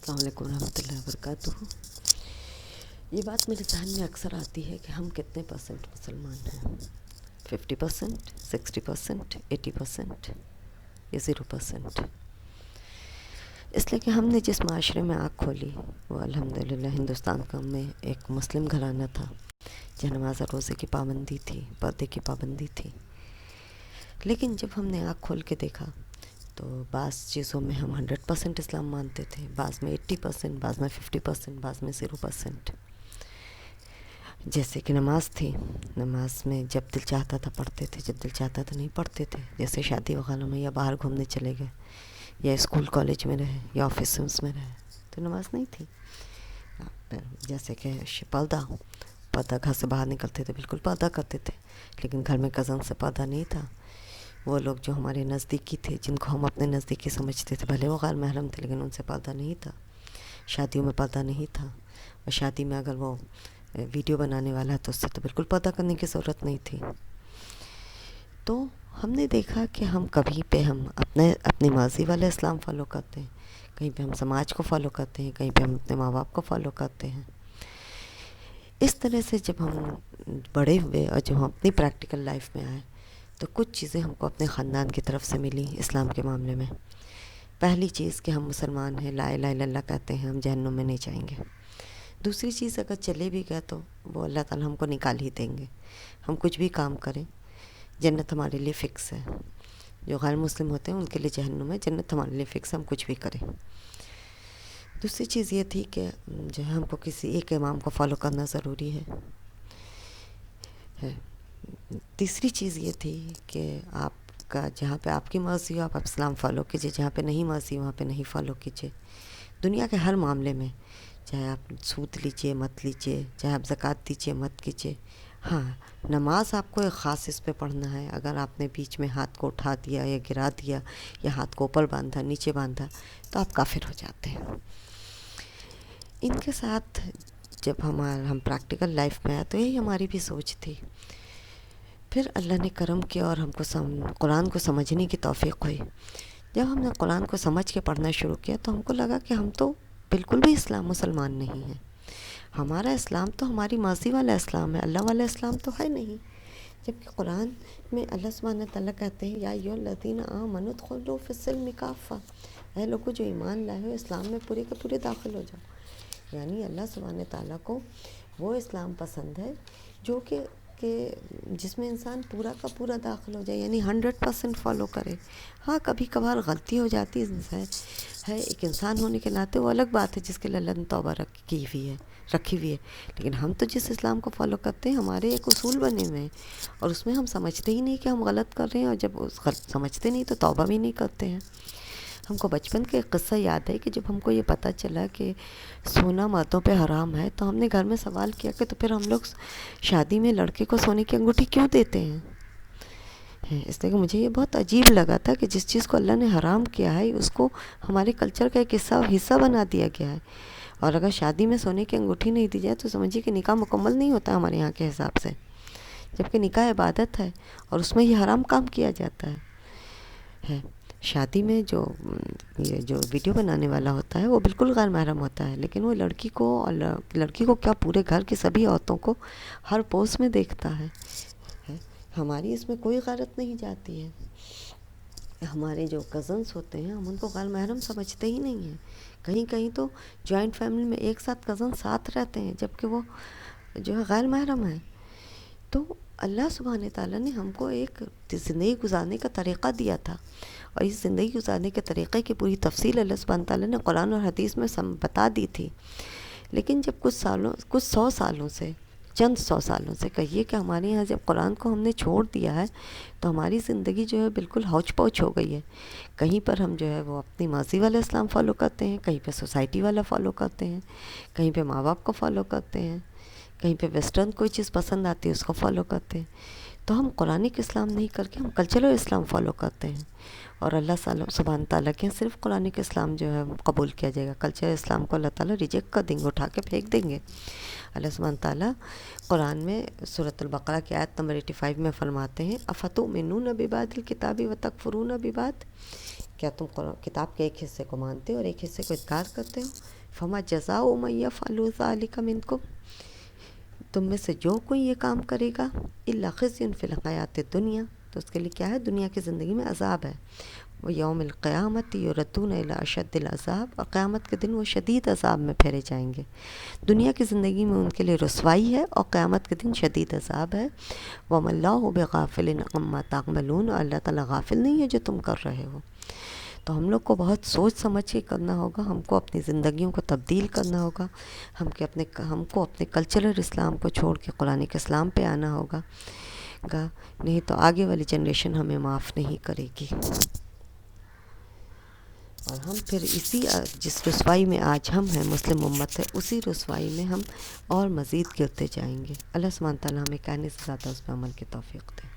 السلام علیکم ورحمۃ اللہ وبرکاتہ۔ یہ بات میرے ذہن میں اکثر آتی ہے کہ ہم کتنے پرسنٹ مسلمان ہیں، 50%، 60%، 80% یا 0%؟ اس لیے کہ ہم نے جس معاشرے میں آنکھ کھولی وہ الحمدللہ ہندوستان کا میں ایک مسلم گھرانہ تھا، جہاں نماز اور روزے کی پابندی تھی، پردے کی پابندی تھی۔ لیکن جب ہم نے آنکھ کھول کے دیکھا تو بعض چیزوں میں ہم 100% اسلام مانتے تھے، بعض میں 80%، بعض میں 50%، بعض میں 0%۔ جیسے کہ نماز تھی، نماز میں جب دل چاہتا تھا پڑھتے تھے، جب دل چاہتا تھا نہیں پڑھتے تھے۔ جیسے شادی وغیرہ میں یا باہر گھومنے چلے گئے یا اسکول کالج میں رہے یا آفیسز میں رہے تو نماز نہیں تھی۔ جیسے کہ پردہ گھر سے باہر نکلتے تھے بالکل پردہ کرتے تھے، لیکن گھر میں کزن سے پردہ نہیں تھا۔ وہ لوگ جو ہمارے نزدیکی تھے، جن کو ہم اپنے نزدیکی سمجھتے تھے، بھلے وہ غیر محرم تھے لیکن ان سے پردہ نہیں تھا۔ شادیوں میں پردہ نہیں تھا، اور شادی میں اگر وہ ویڈیو بنانے والا ہے تو اس سے تو بالکل پردہ کرنے کی ضرورت نہیں تھی۔ تو ہم نے دیکھا کہ ہم کبھی پہ ہم اپنی ماضی والا اسلام فالو کرتے ہیں، کہیں پہ ہم سماج کو فالو کرتے ہیں، کہیں پہ ہم اپنے ماں باپ کو فالو کرتے ہیں۔ اس طرح سے جب ہم بڑے ہوئے اور جب ہم اپنی پریکٹیکل لائف میں آئے تو کچھ چیزیں ہم کو اپنے خاندان کی طرف سے ملی اسلام کے معاملے میں۔ پہلی چیز کہ ہم مسلمان ہیں، لا الہ الا اللہ کہتے ہیں، ہم جہنم میں نہیں جائیں گے۔ دوسری چیز اگر چلے بھی گئے تو وہ اللہ تعالیٰ ہم کو نکال ہی دیں گے، ہم کچھ بھی کام کریں جنت ہمارے لیے فکس ہے۔ جو غیر مسلم ہوتے ہیں ان کے لیے جہنم ہے، جنت ہمارے لیے فکس ہے، ہم کچھ بھی کریں۔ دوسری چیز یہ تھی کہ جو ہے ہم کو کسی ایک امام کو فالو کرنا ضروری ہے۔ تیسری چیز یہ تھی کہ آپ کا جہاں پہ آپ کی مرضی ہو آپ اسلام فالو کیجیے، جہاں پہ نہیں مرضی وہاں پہ نہیں فالو کیجیے۔ دنیا کے ہر معاملے میں، چاہے آپ سود لیجیے مت لیجیے، چاہے آپ زکوٰۃ دیجیے مت کیجیے۔ ہاں، نماز آپ کو ایک خاص اس پہ پڑھنا ہے۔ اگر آپ نے بیچ میں ہاتھ کو اٹھا دیا یا گرا دیا یا ہاتھ کو اوپر باندھا نیچے باندھا تو آپ کافر ہو جاتے ہیں۔ ان کے ساتھ جب ہم پریکٹیکل لائف میں آئے تو یہی ہماری بھی سوچ تھی۔ پھر اللہ نے کرم کیا اور ہم کو قرآن کو سمجھنے کی توفیق ہوئی۔ جب ہم نے قرآن کو سمجھ کے پڑھنا شروع کیا تو ہم کو لگا کہ ہم تو بالکل بھی مسلمان نہیں ہیں۔ ہمارا اسلام تو ہماری مرضی والا اسلام ہے، اللہ والا اسلام تو ہے نہیں۔ جبکہ قرآن میں اللہ سبحانہ تعالیٰ کہتے ہیں یا ایھا الذین آمنوا ادخلوا فی السلم کافہ، اے لوگو جو ایمان لائے ہو اسلام میں پورے کے پورے داخل ہو جاؤ۔ یعنی اللہ سبحانہ تعالیٰ کو وہ اسلام پسند ہے جو کہ جس میں انسان پورا کا پورا داخل ہو جائے، یعنی 100% فالو کرے۔ ہاں کبھی کبھار غلطی ہو جاتی ہے ایک انسان ہونے کے ناطے، وہ الگ بات ہے جس کے لیے اللہ نے توبہ رکھی ہوئی ہے۔ لیکن ہم تو جس اسلام کو فالو کرتے ہیں ہمارے ایک اصول بنے ہوئے ہیں، اور اس میں ہم سمجھتے ہی نہیں کہ ہم غلط کر رہے ہیں، اور جب سمجھتے نہیں تو توبہ بھی نہیں کرتے ہیں۔ ہم کو بچپن کا ایک قصہ یاد ہے کہ جب ہم کو یہ پتہ چلا کہ سونا مردوں پہ حرام ہے تو ہم نے گھر میں سوال کیا کہ تو پھر ہم لوگ شادی میں لڑکے کو سونے کی انگوٹھی کیوں دیتے ہیں؟ اس لیے کہ مجھے یہ بہت عجیب لگا تھا کہ جس چیز کو اللہ نے حرام کیا ہے اس کو ہمارے کلچر کا ایک حصہ بنا دیا گیا ہے، اور اگر شادی میں سونے کی انگوٹھی نہیں دی جائے تو سمجھیے کہ نکاح مکمل نہیں ہوتا ہمارے یہاں کے حساب سے، جبکہ نکاح عبادت ہے اور اس میں یہ حرام کام کیا جاتا ہے۔ شادی میں جو ویڈیو بنانے والا ہوتا ہے وہ بالکل غیر محرم ہوتا ہے، لیکن وہ لڑکی کو کیا پورے گھر کی سبھی عورتوں کو ہر پوز میں دیکھتا ہے۔ ہماری اس میں کوئی غیرت نہیں جاتی ہے۔ ہمارے جو کزنس ہوتے ہیں ہم ان کو غیر محرم سمجھتے ہی نہیں ہیں۔ کہیں کہیں تو جوائنٹ فیملی میں ایک ساتھ کزن ساتھ رہتے ہیں جبکہ وہ جو ہے غیر محرم ہیں۔ تو اللہ سبحانہ تعالیٰ نے ہم کو ایک زندگی گزارنے کا طریقہ دیا تھا، اور اس زندگی گزارنے کے طریقے کی پوری تفصیل اللہ سبحانہ تعالیٰ نے قرآن اور حدیث میں بتا دی تھی۔ لیکن جب چند سو سالوں سے کہیے کہ ہمارے یہاں جب قرآن کو ہم نے چھوڑ دیا ہے تو ہماری زندگی جو ہے بالکل ہوچ پوچ ہو گئی ہے۔ کہیں پر ہم جو ہے وہ اپنی مرضی والا اسلام فالو کرتے ہیں، کہیں پہ سوسائٹی والا فالو کرتے ہیں، کہیں پہ ماں باپ کو فالو کرتے ہیں، کہیں پہ ویسٹرن کوئی چیز پسند آتی ہے اس کو فالو کرتے ہیں۔ تو ہم قرآنک اسلام نہیں کر کے ہم کلچرل اسلام فالو کرتے ہیں، اور اللہ سبحانہ تعالیٰ کے صرف قرآنک اسلام جو ہے قبول کیا جائے گا، کلچرل اسلام کو اللہ تعالیٰ ریجیکٹ کر دیں گے، اٹھا کے پھینک دیں گے۔ اللہ سبحانہ تعالیٰ قرآن میں سورۃ البقرہ کی آیت نمبر 85 میں فرماتے ہیں افتؤمنون ببعض الکتاب وتکفرون ببعض، کیا تم کتاب کے ایک حصے کو مانتے ہو اور ایک حصے کو انکار کرتے ہو؟ فما جزاء من یفعل ذلک منکم، تم میں سے جو کوئی یہ کام کرے گا الا خزی فی الحیات الدنیا، تو اس کے لیے کیا ہے؟ دنیا کی زندگی میں عذاب ہے. وہ یوم القیامت یردون الی اشد العذاب، اور قیامت کے دن وہ شدید عذاب میں پھیرے جائیں گے. دنیا کی زندگی میں ان کے لیے رسوائی ہے اور قیامت کے دن شدید عذاب ہے. وما اللہ بغافل عما تعملون، اور اللہ تعالیٰ غافل نہیں ہے جو تم کر رہے ہو. تو ہم لوگ کو بہت سوچ سمجھ کے کرنا ہوگا، ہم کو اپنی زندگیوں کو تبدیل کرنا ہوگا، ہم کو اپنے کلچرل اسلام کو چھوڑ کے قرآنک اسلام پہ آنا ہوگا نہیں تو آگے والی جنریشن ہمیں معاف نہیں کرے گی، اور ہم پھر اسی جس رسوائی میں آج ہم ہیں، مسلم امت ہے، اسی رسوائی میں ہم اور مزید گرتے جائیں گے. اللہ سبحانہ تعالیٰ ہمیں کہنے سے زیادہ اس پہ عمل کی توفیق دے.